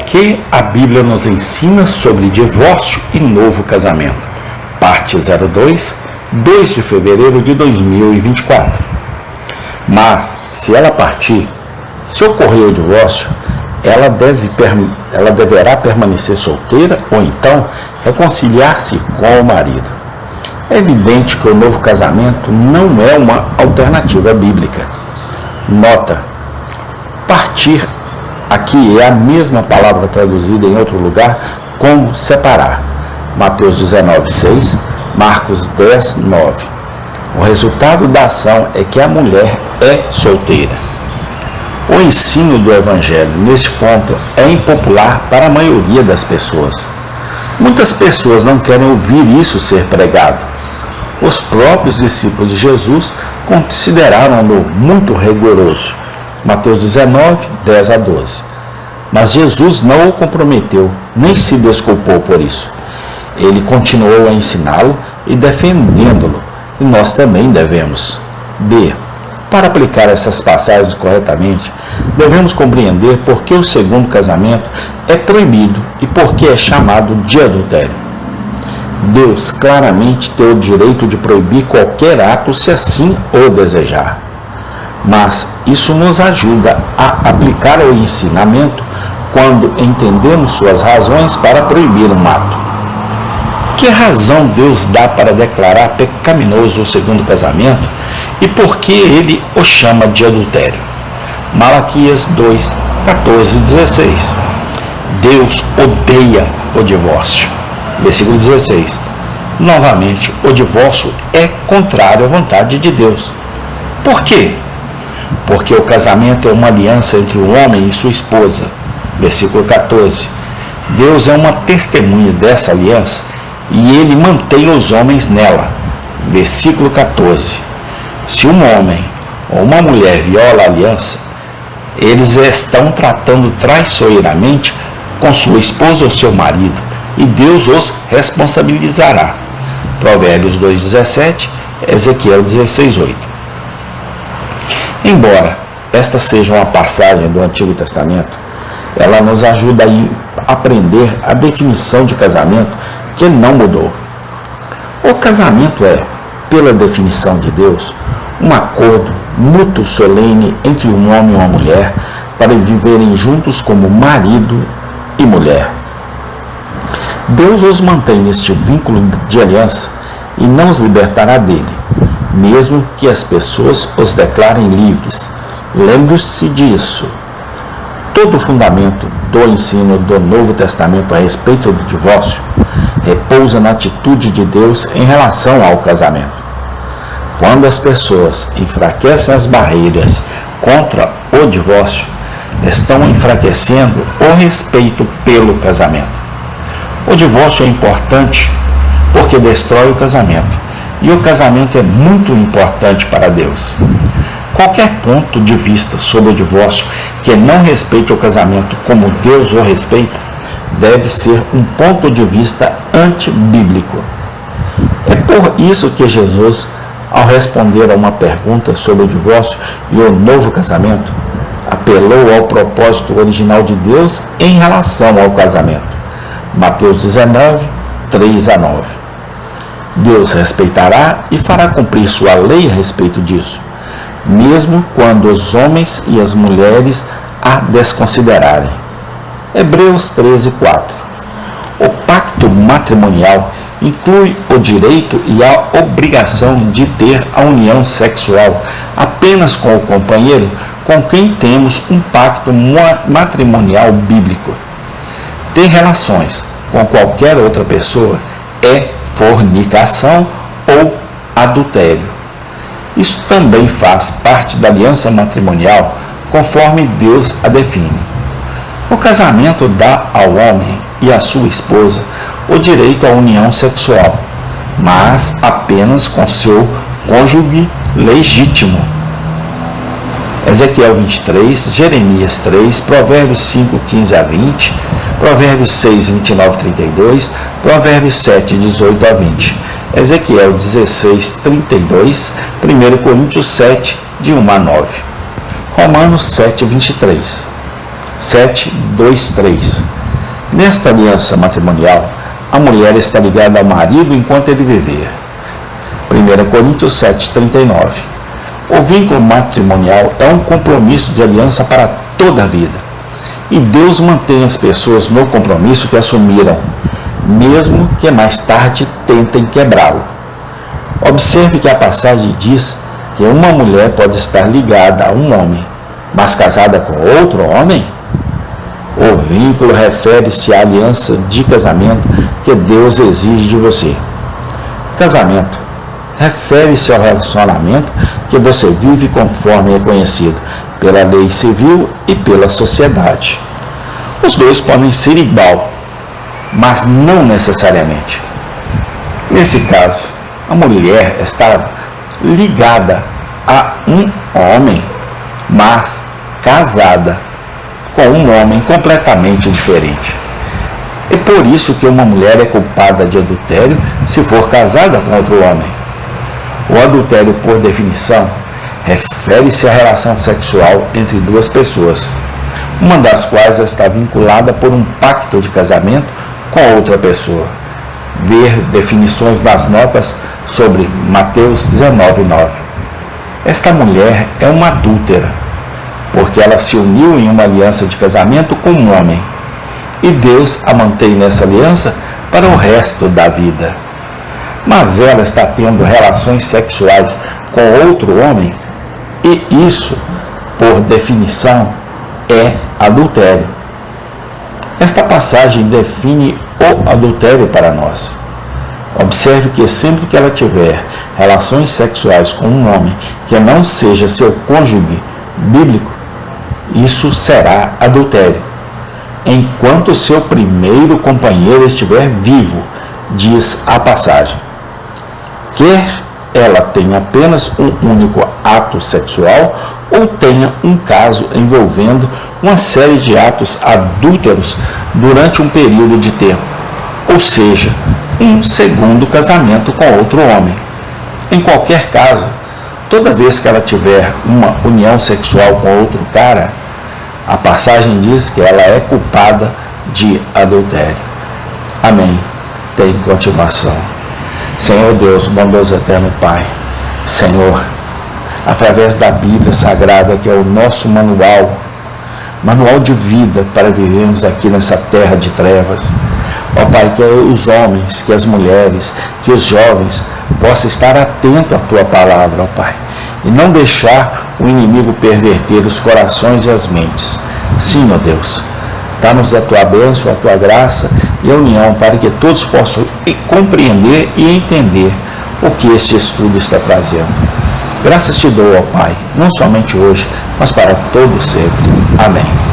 que a Bíblia nos ensina sobre divórcio e novo casamento. Parte 02, 2 de fevereiro de 2024. Mas, se ela partir, se ocorrer o divórcio, ela deverá permanecer solteira ou então reconciliar-se com o marido. É evidente que o novo casamento não é uma alternativa bíblica. Nota: partir aqui é a mesma palavra traduzida em outro lugar como separar. Mateus 19:6, Marcos 10:9. O resultado da ação é que a mulher é solteira. O ensino do Evangelho neste ponto é impopular para a maioria das pessoas. Muitas pessoas não querem ouvir isso ser pregado. Os próprios discípulos de Jesus consideraram-no muito rigoroso. Mateus 19, 10 a 12. Mas Jesus não o comprometeu, nem se desculpou por isso. Ele continuou a ensiná-lo e defendendo-lo, e nós também devemos. B. Para aplicar essas passagens corretamente, devemos compreender por que o segundo casamento é proibido e por que é chamado de adultério. Deus claramente tem o direito de proibir qualquer ato se assim o desejar. Mas isso nos ajuda a aplicar o ensinamento quando entendemos suas razões para proibir um ato. Que razão Deus dá para declarar pecaminoso o segundo casamento e por que ele o chama de adultério? Malaquias 2, 14 e 16. Deus odeia o divórcio. Versículo 16. Novamente, o divórcio é contrário à vontade de Deus. Por quê? Porque o casamento é uma aliança entre o homem e sua esposa. Versículo 14. Deus é uma testemunha dessa aliança e ele mantém os homens nela. Versículo 14. Se um homem ou uma mulher viola a aliança, eles estão tratando traiçoeiramente com sua esposa ou seu marido, e Deus os responsabilizará. Provérbios 2,17, Ezequiel 16,8. Embora esta seja uma passagem do Antigo Testamento, ela nos ajuda a aprender a definição de casamento que não mudou. O casamento é, pela definição de Deus, um acordo mútuo solene entre um homem e uma mulher para viverem juntos como marido e mulher. Deus os mantém neste vínculo de aliança e não os libertará dele, mesmo que as pessoas os declarem livres. Lembre-se disso. Todo o fundamento do ensino do Novo Testamento a respeito do divórcio repousa na atitude de Deus em relação ao casamento. Quando as pessoas enfraquecem as barreiras contra o divórcio, estão enfraquecendo o respeito pelo casamento. O divórcio é importante porque destrói o casamento, e o casamento é muito importante para Deus. Qualquer ponto de vista sobre o divórcio que não respeite o casamento como Deus o respeita, deve ser um ponto de vista antibíblico. É por isso que Jesus, ao responder a uma pergunta sobre o divórcio e o novo casamento, apelou ao propósito original de Deus em relação ao casamento. Mateus 19, 3 a 9. Deus respeitará e fará cumprir sua lei a respeito disso, mesmo quando os homens e as mulheres a desconsiderarem. Hebreus 13, 4. O pacto matrimonial inclui o direito e a obrigação de ter a união sexual apenas com o companheiro com quem temos um pacto matrimonial bíblico. Ter relações com qualquer outra pessoa é fornicação ou adultério. Isso também faz parte da aliança matrimonial conforme Deus a define. O casamento dá ao homem e à sua esposa o direito à união sexual, mas apenas com seu cônjuge legítimo. Ezequiel 23, Jeremias 3, Provérbios 5, 15 a 20, Provérbios 6, 29 a 32, Provérbios 7, 18 a 20, Ezequiel 16, 32, 1 Coríntios 7, de 1 a 9, Romanos 7, 23. 7:2-3. Nesta aliança matrimonial, a mulher está ligada ao marido enquanto ele viver. 1 Coríntios 7:39. O vínculo matrimonial é um compromisso de aliança para toda a vida. E Deus mantém as pessoas no compromisso que assumiram, mesmo que mais tarde tentem quebrá-lo. Observe que a passagem diz que uma mulher pode estar ligada a um homem, mas casada com outro homem? O vínculo refere-se à aliança de casamento que Deus exige de você. Casamento refere-se ao relacionamento que você vive conforme é conhecido pela lei civil e pela sociedade. Os dois podem ser igual, mas não necessariamente. Nesse caso, a mulher estava ligada a um homem, mas casada com um homem completamente diferente. É por isso que uma mulher é culpada de adultério se for casada com outro homem. O adultério, por definição, refere-se à relação sexual entre duas pessoas, uma das quais está vinculada por um pacto de casamento com outra pessoa. Ver definições das notas sobre Mateus 19:9. Esta mulher é uma adúltera, porque ela se uniu em uma aliança de casamento com um homem, e Deus a mantém nessa aliança para o resto da vida. Mas ela está tendo relações sexuais com outro homem, e isso, por definição, é adultério. Esta passagem define o adultério para nós. Observe que sempre que ela tiver relações sexuais com um homem que não seja seu cônjuge bíblico, isso será adultério, enquanto seu primeiro companheiro estiver vivo, diz a passagem. Quer ela tenha apenas um único ato sexual ou tenha um caso envolvendo uma série de atos adúlteros durante um período de tempo, ou seja, um segundo casamento com outro homem. Em qualquer caso, toda vez que ela tiver uma união sexual com outro cara, a passagem diz que ela é culpada de adultério. Amém. Tem continuação. Senhor Deus, bondoso eterno Pai, Senhor, através da Bíblia Sagrada, que é o nosso manual de vida para vivermos aqui nessa terra de trevas. Ó Pai, que os homens, que as mulheres, que os jovens possam estar atentos à Tua palavra, ó Pai, e não deixar o inimigo perverter os corações e as mentes. Sim, ó Deus, dá-nos a Tua bênção, a Tua graça e a união para que todos possam compreender e entender o que este estudo está trazendo. Graças te dou, ó Pai, não somente hoje, mas para todo sempre. Amém.